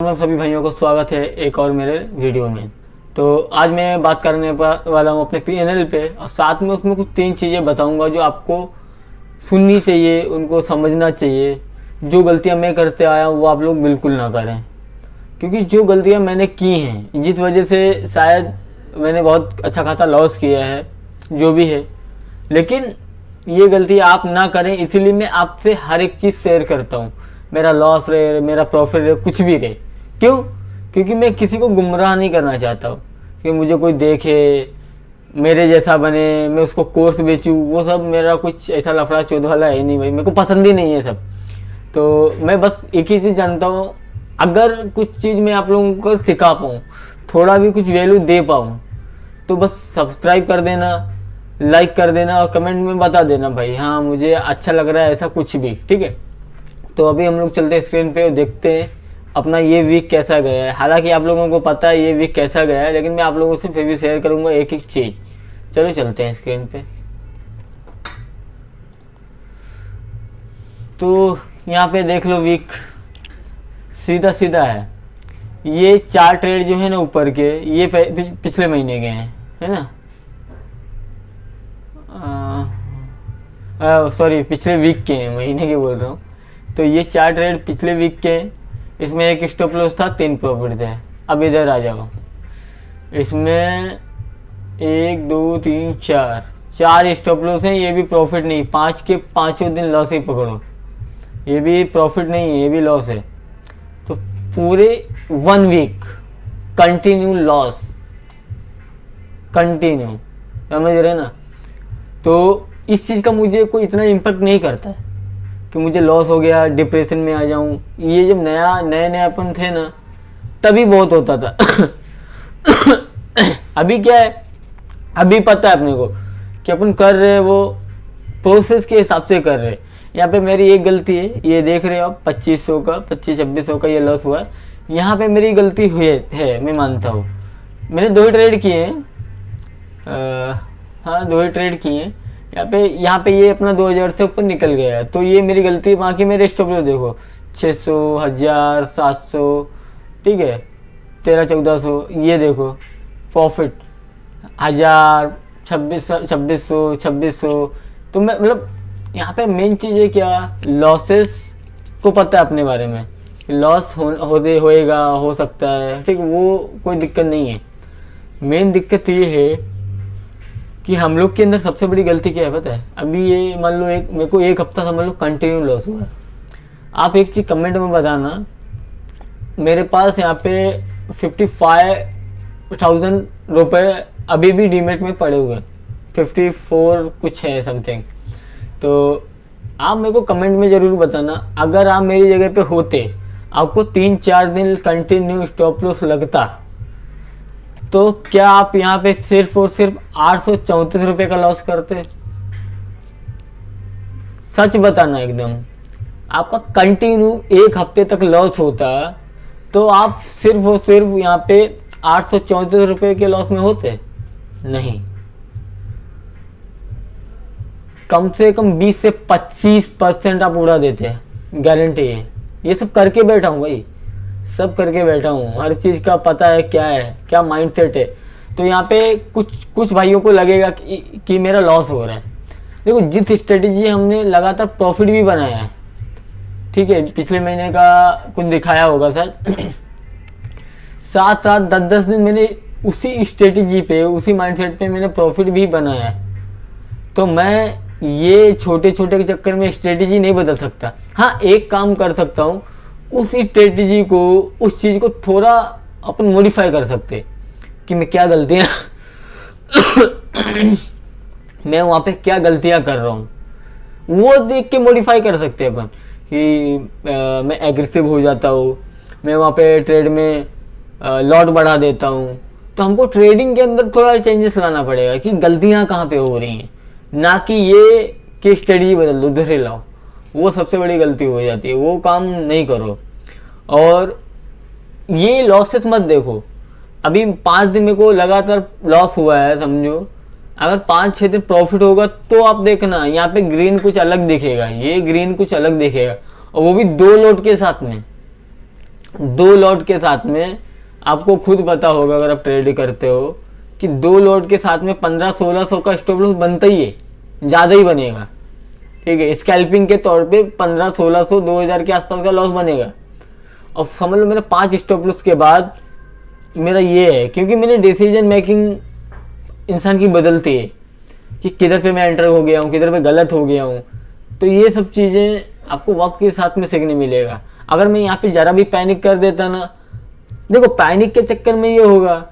Normal सभी भाइयों को स्वागत है एक और मेरे वीडियो में। तो आज मैं बात करने वाला हूँ अपने पीएनएल पे, और साथ में उसमें कुछ 3 चीज़ें बताऊँगा जो आपको सुननी चाहिए, उनको समझना चाहिए। जो गलतियाँ मैं करते आया हूँ वो आप लोग बिल्कुल ना करें, क्योंकि जो गलतियाँ मैंने की हैं जिस वजह से शायद मैंने बहुत अच्छा खासा लॉस किया है, जो भी है, लेकिन ये गलती आप ना करें, इसीलिए मैं आपसे हर एक चीज़ शेयर करता हूँ। मेरा लॉस रहे, मेरा प्रॉफिट रहे, कुछ भी रहे। क्यों? क्योंकि मैं किसी को गुमराह नहीं करना चाहता हूँ कि मुझे कोई देखे, मेरे जैसा बने, मैं उसको कोर्स बेचूँ। वो सब मेरा कुछ ऐसा लफड़ा चौध वाला है नहीं भाई, मेरे को पसंद ही नहीं है सब। तो मैं बस एक ही चीज़ जानता हूँ, अगर कुछ चीज़ मैं आप लोगों को सिखा पाऊँ, थोड़ा भी कुछ वैल्यू दे पाऊँ, तो बस सब्सक्राइब कर देना, लाइक कर देना और कमेंट में बता देना भाई हाँ मुझे अच्छा लग रहा है, ऐसा कुछ भी, ठीक है। तो अभी हम लोग चलते हैं स्क्रीन पे और देखते हैं अपना ये वीक कैसा गया है। हालांकि आप लोगों को पता है ये वीक कैसा गया है, लेकिन मैं आप लोगों से फिर भी शेयर करूंगा एक एक चीज़। चलो चलते हैं स्क्रीन पे। तो यहाँ पे देख लो, वीक सीधा सीधा है। ये 4 ट्रेड जो है ना ऊपर के, ये पिछले महीने के हैं, है ना, सॉरी पिछले वीक के हैं, महीने के बोल रहा हूँ। तो ये 4 ट्रेड पिछले वीक के हैं। इसमें एक स्टॉप लॉस था, 3 प्रॉफिट थे। अब इधर आ जाओ, इसमें 1 2 3 4 स्टॉप लॉस हैं। ये भी प्रॉफिट नहीं, 5 के 5 दिन लॉस ही पकड़ो। ये भी प्रॉफिट नहीं है, ये भी लॉस है। तो पूरे 1 वीक कंटिन्यू लॉस, कंटिन्यू, समझ रहे ना। तो इस चीज़ का मुझे कोई इतना इम्पैक्ट नहीं करता है कि मुझे लॉस हो गया डिप्रेशन में आ जाऊं। ये जब नए अपन थे ना, तभी बहुत होता था। अभी क्या है, अभी पता है अपने को कि अपन कर रहे हैं, वो प्रोसेस के हिसाब से कर रहे हैं। यहाँ पे मेरी एक गलती है, ये देख रहे हो आप, 2500 का 2500-2600 का ये लॉस हुआ है। यहाँ पे मेरी गलती हुई है, मैं मानता हूँ। मैंने 2 ही ट्रेड किए हैं, हाँ 2 ही ट्रेड किए हैं। यहाँ पे ये अपना 2000 से ऊपर निकल गया है, तो ये मेरी गलती है। बाकी मेरे स्टॉप लॉस देखो 600, 1000, 700, ठीक है, 1300-1400। ये देखो प्रॉफिट 1000, 2600। तो मैं मतलब यहाँ पे मेन चीज़ है क्या, लॉसेस को पता है अपने बारे में, लॉस होएगा, हो सकता है, ठीक, वो कोई दिक्कत नहीं है। मेन दिक्कत ये है कि हम लोग के अंदर सबसे बड़ी गलती क्या है पता है। अभी ये मान लो मेरे को 1 हफ्ता समझ लो कंटिन्यू लॉस हुआ है। आप एक चीज़ कमेंट में बताना, मेरे पास यहाँ पे 55,000 रुपये अभी भी डीमेट में पड़े हुए हैं, 54 कुछ है समथिंग। तो आप मेरे को कमेंट में ज़रूर बताना, अगर आप मेरी जगह पे होते, आपको 3-4 दिन कंटिन्यू स्टॉप लॉस लगता, तो क्या आप यहाँ पे सिर्फ और सिर्फ 834 रुपये का लॉस करते? सच बताना एकदम। आपका कंटिन्यू 1 हफ्ते तक लॉस होता, तो आप सिर्फ और सिर्फ यहाँ पे 834 रुपये के लॉस में होते? नहीं, कम से कम 20 से 25% आप उड़ा देते हैं, गारंटी है। ये सब करके बैठा हूँ भाई, सब करके बैठा हूँ, हर चीज़ का पता है क्या माइंडसेट है। तो यहाँ पे कुछ भाइयों को लगेगा कि मेरा लॉस हो रहा है। देखो, जिस स्ट्रेटेजी हमने लगातार प्रॉफिट भी बनाया है, ठीक है, पिछले महीने का कुछ दिखाया होगा शायद, 7-7, 10-10 दिन मैंने उसी स्ट्रेटेजी पे, उसी माइंडसेट पे मैंने प्रॉफिट भी बनाया है। तो मैं ये छोटे छोटे के चक्कर में स्ट्रेटेजी नहीं बदल सकता। हाँ, एक काम कर सकता हूँ, उस स्ट्रेटेजी को, उस चीज़ को थोड़ा अपन मॉडिफाई कर सकते कि मैं क्या गलतियाँ मैं वहाँ पे क्या गलतियाँ कर रहा हूँ, वो देख के मॉडिफाई कर सकते हैं अपन कि मैं एग्रेसिव हो जाता हूँ, मैं वहाँ पे ट्रेड में लॉट बढ़ा देता हूँ। तो हमको ट्रेडिंग के अंदर थोड़ा चेंजेस लाना पड़ेगा कि गलतियाँ कहाँ पे हो रही हैं, ना कि ये कि स्ट्रेटेजी बदल दो, दूसरे लाओ। वो सबसे बड़ी गलती हो जाती है, वो काम नहीं करो। और ये लॉसेस मत देखो। अभी 5 दिन मेरे को लगातार लॉस हुआ है समझो, अगर 5-6 दिन प्रॉफिट होगा तो आप देखना यहाँ पे ग्रीन कुछ अलग दिखेगा, ये ग्रीन कुछ अलग दिखेगा, और वो भी 2 लोट के साथ में। 2 लॉट के साथ में आपको खुद पता होगा अगर आप ट्रेड करते हो कि 2 लॉट के साथ में 1500-1600 का स्टॉप लॉस बनता ही है, ज़्यादा ही बनेगा। ठीक है, स्कैल्पिंग के तौर पे 1500-1600 2000 के आसपास का लॉस बनेगा। और समझ लो मेरे 5 स्टॉप लॉस के बाद मेरा ये है, क्योंकि मेरी डिसीजन मेकिंग इंसान की बदलती है कि किधर पे मैं एंटर हो गया हूँ, किधर पे गलत हो गया हूँ। तो ये सब चीज़ें आपको वक्त के साथ में सीखने मिलेगा। अगर मैं यहाँ पे ज़रा भी पैनिक कर देता ना, देखो पैनिक के चक्कर में ये होगा,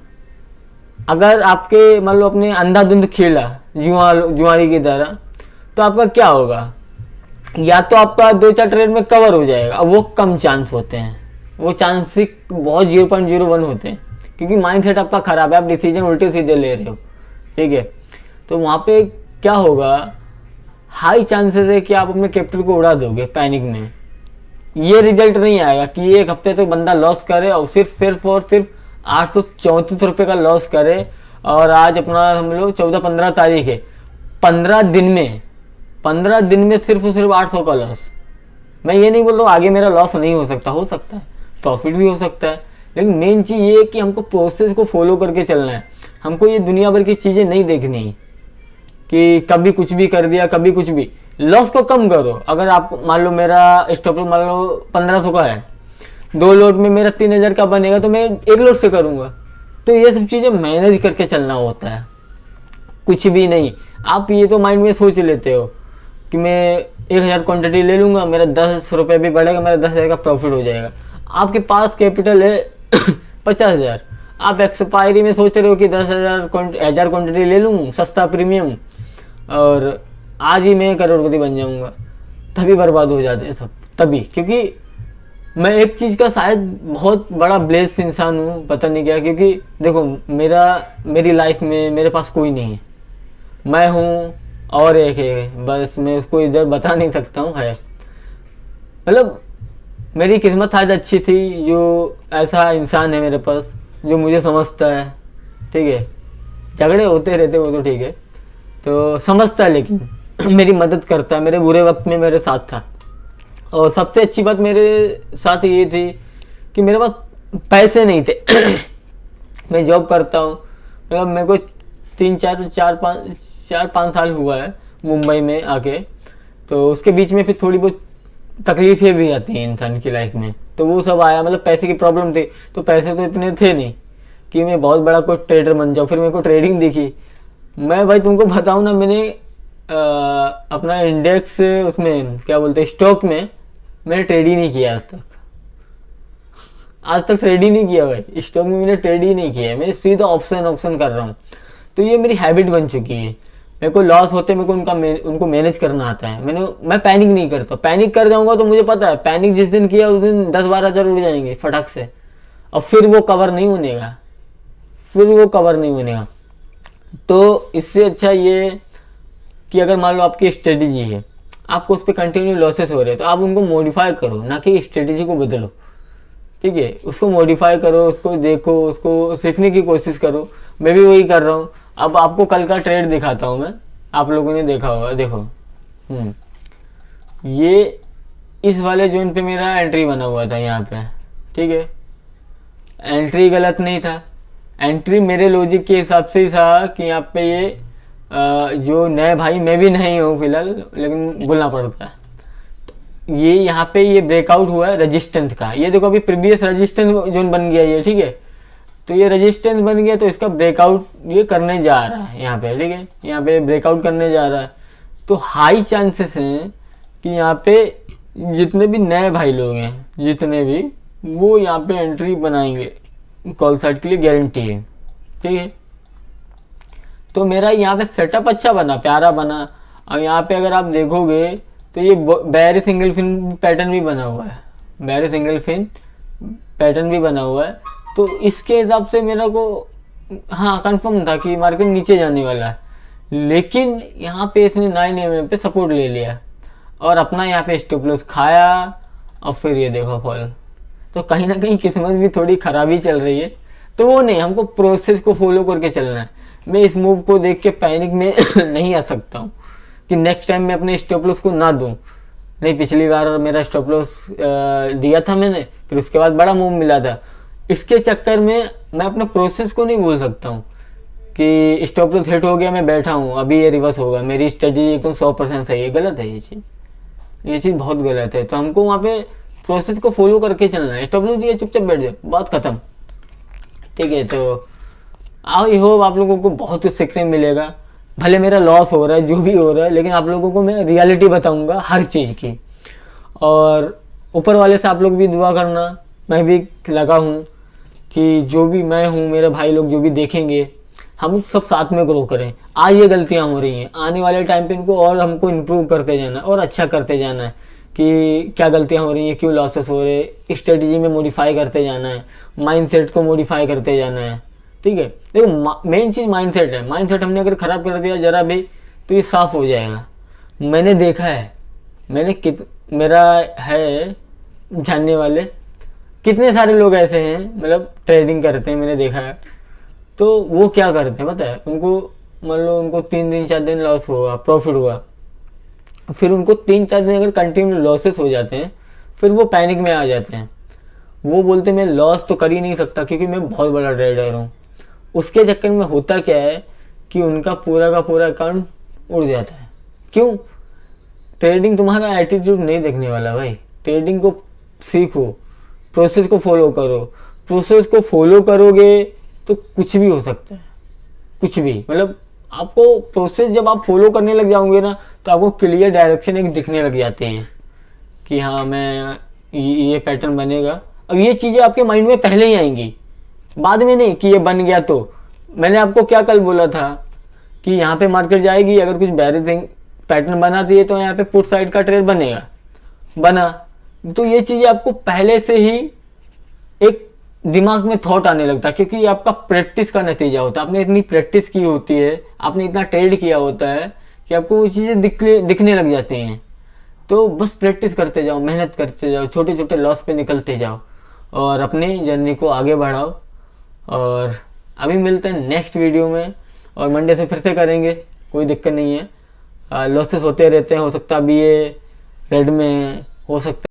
अगर आपके मान लो अपने अंधाधुंध खेला जुआरी की तरह, तो आपका क्या होगा, या तो आपका 2-4 ट्रेड में कवर हो जाएगा, वो कम चांस होते हैं, वो चांस बहुत 0.01 होते हैं, क्योंकि माइंडसेट आपका खराब है, आप डिसीजन उल्टे सीधे ले रहे हो। ठीक है, तो वहाँ पे क्या होगा, हाई चांसेस है कि आप अपने कैपिटल को उड़ा दोगे पैनिक में। ये रिजल्ट नहीं आएगा कि एक हफ्ते तक बंदा लॉस करे और सिर्फ 834 रुपये का लॉस करे, और आज अपना हम लोग 14-15 तारीख है, 15 दिन में सिर्फ 800 का लॉस। मैं ये नहीं बोल रहा हूँ आगे मेरा लॉस नहीं हो सकता है, प्रॉफिट भी हो सकता है, लेकिन मेन चीज़ ये है कि हमको प्रोसेस को फॉलो करके चलना है। हमको ये दुनिया भर की चीज़ें नहीं देखनी है कि कभी कुछ भी कर दिया, कभी कुछ भी। लॉस को कम करो। अगर आप मान लो मेरा स्टॉप लॉस मान लो 1500 का है, 2 लोट में मेरा 3000 का बनेगा, तो मैं 1 लोट से करूँगा। तो ये सब चीज़ें मैनेज करके चलना होता है, कुछ भी नहीं। आप ये तो माइंड में सोच लेते हो कि मैं 1000 क्वांटिटी ले लूँगा, मेरा 10 रुपये भी बढ़ेगा, मेरा 10,000 का प्रॉफिट हो जाएगा। आपके पास कैपिटल है 50,000, आप एक्सपायरी में सोच रहे हो कि 10,000 क्वांटिटी ले लूँ सस्ता प्रीमियम, और आज ही मैं करोड़पति बन जाऊँगा। तभी बर्बाद हो जाते हैं सब, तभी। क्योंकि मैं एक चीज़ का शायद बहुत बड़ा ब्लेस्ड इंसान हूँ, पता नहीं क्या, क्योंकि देखो मेरी लाइफ में मेरे पास कोई नहीं है, मैं हूँ और एक है, बस मैं उसको इधर बता नहीं सकता हूँ, है। मतलब मेरी किस्मत आज अच्छी थी, जो ऐसा इंसान है मेरे पास जो मुझे समझता है। ठीक है, झगड़े होते रहते वो तो ठीक है, तो समझता है, लेकिन मेरी मदद करता है, मेरे बुरे वक्त में मेरे साथ था। और सबसे अच्छी बात मेरे साथ ये थी कि मेरे पास पैसे नहीं थे। मैं जॉब करता हूँ, मतलब मेरे को 4-5 साल हुआ है मुंबई में आके, तो उसके बीच में फिर थोड़ी बहुत तकलीफें भी आती हैं इंसान की लाइफ में, तो वो सब आया। मतलब पैसे की प्रॉब्लम थी, तो पैसे तो इतने थे नहीं कि मैं बहुत बड़ा कोई ट्रेडर बन जाऊँ। फिर मेरे को ट्रेडिंग दिखी। मैं भाई तुमको बताऊँ ना, मैंने अपना इंडेक्स उसमें क्या बोलते हैं स्टॉक में मैंने ट्रेड ही नहीं किया आज तक ट्रेड ही नहीं किया भाई, स्टॉक में मैंने ट्रेड ही नहीं किया है। मैं सीधा ऑप्शन कर रहा हूँ। तो ये मेरी हैबिट बन चुकी है। मेरे को लॉस होते मेरे को उनको मैनेज करना आता है। मैं पैनिक नहीं करता। पैनिक कर जाऊंगा तो मुझे पता है पैनिक जिस दिन किया उस दिन 10-12 हज़ार उड़ जाएंगे फटक से, और फिर वो कवर नहीं होने का। तो इससे अच्छा ये कि अगर मान लो आपकी स्ट्रेटेजी है, आपको उस पर कंटिन्यू लॉसेस हो रहे हैं, तो आप उनको मॉडिफाई करो, ना कि स्ट्रेटेजी को बदलो। ठीक है, उसको मॉडिफाई करो, उसको देखो, उसको सीखने की कोशिश करो। मैं भी वही कर रहा हूँ। अब आपको कल का ट्रेड दिखाता हूँ मैं, आप लोगों ने देखा होगा। देखो ये इस वाले जोन पे मेरा एंट्री बना हुआ था यहाँ पे। ठीक है, एंट्री गलत नहीं था। एंट्री मेरे लॉजिक के हिसाब से ही था कि यहाँ पे ये जो नए भाई, मैं भी नहीं हूँ फिलहाल, लेकिन बोलना पड़ता है। ये यहाँ पे ये ब्रेकआउट हुआ है रेजिस्टेंस का। ये देखो अभी प्रीवियस रेजिस्टेंस जोन बन गया ये। ठीक है, तो ये रेजिस्टेंस बन गया, तो इसका ब्रेकआउट ये करने जा रहा है यहाँ पे। ठीक है, यहाँ पे ब्रेकआउट करने जा रहा है। तो हाई चांसेस हैं कि यहाँ पे जितने भी नए भाई लोग हैं, जितने भी, वो यहाँ पे एंट्री बनाएंगे कॉल साइड के लिए, गारंटी है। ठीक है, तो मेरा यहाँ पे सेटअप अच्छा बना, प्यारा बना। और यहाँ पे अगर आप देखोगे तो ये बैरी सिंगल फिन पैटर्न भी बना हुआ है। तो इसके हिसाब से मेरा को हाँ कंफर्म था कि मार्केट नीचे जाने वाला है। लेकिन यहाँ पे इसने 9 mm पे सपोर्ट ले लिया और अपना यहाँ पे स्टॉप लॉस खाया, और फिर ये देखो फॉल। तो कहीं ना कहीं किस्मत भी थोड़ी खराबी चल रही है। तो वो नहीं, हमको प्रोसेस को फॉलो करके चलना है। मैं इस मूव को देख के पैनिक में नहीं आ सकता हूँ कि नेक्स्ट टाइम मैं अपने स्टॉप लॉस को ना दूँ। नहीं, पिछली बार मेरा स्टॉप लॉस दिया था मैंने, फिर उसके बाद बड़ा मूव मिला था। इसके चक्कर में मैं अपने प्रोसेस को नहीं भूल सकता हूँ कि स्टॉप लॉस हिट हो गया, मैं बैठा हूँ, अभी ये रिवर्स होगा, मेरी स्ट्रेटजी एकदम 100% सही है। गलत है ये चीज़ बहुत गलत है। तो हमको वहाँ पे प्रोसेस को फॉलो करके चलना है। स्टॉप लॉस दिया, चुपचाप बैठ जाओ, बात खत्म। ठीक है, तो आई होप आप लोगों को बहुत कुछ सीखने मिलेगा। भले मेरा लॉस हो रहा है, जो भी हो रहा है, लेकिन आप लोगों को मैं रियलिटी बताऊंगा हर चीज़ की। और ऊपर वाले से आप लोग भी दुआ करना, मैं भी लगा हूँ कि जो भी मैं हूँ, मेरे भाई लोग जो भी देखेंगे, हम सब साथ में ग्रो करें। आज ये गलतियाँ हो रही हैं, आने वाले टाइम पे इनको और हमको इम्प्रूव करते जाना है और अच्छा करते जाना है कि क्या गलतियाँ हो रही हैं, क्यों लॉसेस हो रहे हैं, स्ट्रेटजी में मॉडिफाई करते जाना है, माइंडसेट को मॉडिफाई करते जाना है। ठीक है, देखो मेन चीज़ माइंडसेट है। माइंडसेट हमने अगर ख़राब कर दिया ज़रा भी तो ये साफ हो जाएगा। मैंने देखा है, मेरा है जानने वाले कितने सारे लोग ऐसे हैं, मतलब ट्रेडिंग करते हैं, मैंने देखा है। तो वो क्या करते हैं पता है, उनको मान लो उनको 3 दिन 4 दिन लॉस हुआ, प्रॉफिट हुआ, फिर उनको 3 4 दिन अगर कंटिन्यू लॉसेस हो जाते हैं, फिर वो पैनिक में आ जाते हैं। वो बोलते हैं मैं लॉस तो कर ही नहीं सकता क्योंकि मैं बहुत बड़ा ट्रेडर हूँ। उसके चक्कर में होता क्या है कि उनका पूरा का पूरा अकाउंट उड़ जाता है। क्यों? ट्रेडिंग तुम्हारा एटीट्यूड नहीं देखने वाला भाई। ट्रेडिंग को सीखो, प्रोसेस को फॉलो करो। प्रोसेस को फॉलो करोगे तो कुछ भी हो सकता है, कुछ भी। मतलब आपको प्रोसेस जब आप फॉलो करने लग जाओगे ना, तो आपको क्लियर डायरेक्शन एक दिखने लग जाते हैं कि हाँ मैं ये पैटर्न बनेगा। अब ये चीज़ें आपके माइंड में पहले ही आएंगी, बाद में नहीं कि ये बन गया। तो मैंने आपको क्या कल बोला था कि यहाँ पे मार्केट जाएगी, अगर कुछ बेरिंग पैटर्न बनाती है तो यहाँ पे पुट साइड का ट्रेड बनेगा, बना। तो ये चीज़ें आपको पहले से ही एक दिमाग में थॉट आने लगता है, क्योंकि ये आपका प्रैक्टिस का नतीजा होता है। आपने इतनी प्रैक्टिस की होती है, आपने इतना ट्रेड किया होता है कि आपको वो चीज़ें दिखने लग जाती हैं। तो बस प्रैक्टिस करते जाओ, मेहनत करते जाओ, छोटे छोटे लॉस पे निकलते जाओ और अपनी जर्नी को आगे बढ़ाओ। और अभी मिलते हैं नेक्स्ट वीडियो में, और मंडे से फिर से करेंगे, कोई दिक्कत नहीं है। लॉसेस होते रहते हैं, हो सकता है अभी ये रेड में हो सकता है।